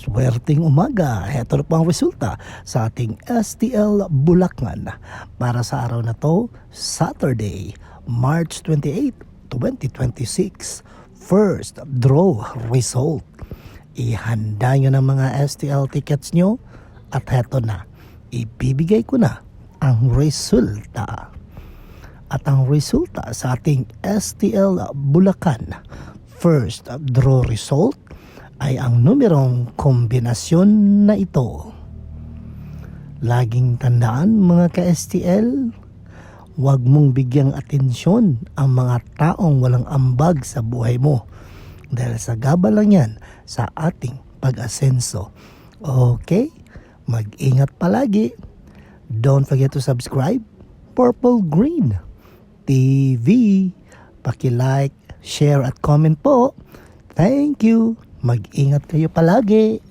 Swerteng umaga, heto na po ang resulta sa ating STL Bulacan para sa araw na to, Saturday, March 28, 2026. First draw result. Ihanda nyo ng mga STL tickets nyo at heto na, ibibigay ko na ang resulta. At ang resulta sa ating STL Bulacan first draw result ay ang numerong kombinasyon na ito. Laging tandaan mga ka-STL, huwag mong bigyang atensyon ang mga taong walang ambag sa buhay mo dahil sa gabal lang yan sa ating pag-asenso. Okay? Mag-ingat palagi. Don't forget to subscribe Purple Green TV. Paki-like, share at comment po. Thank you. Mag-ingat kayo palagi.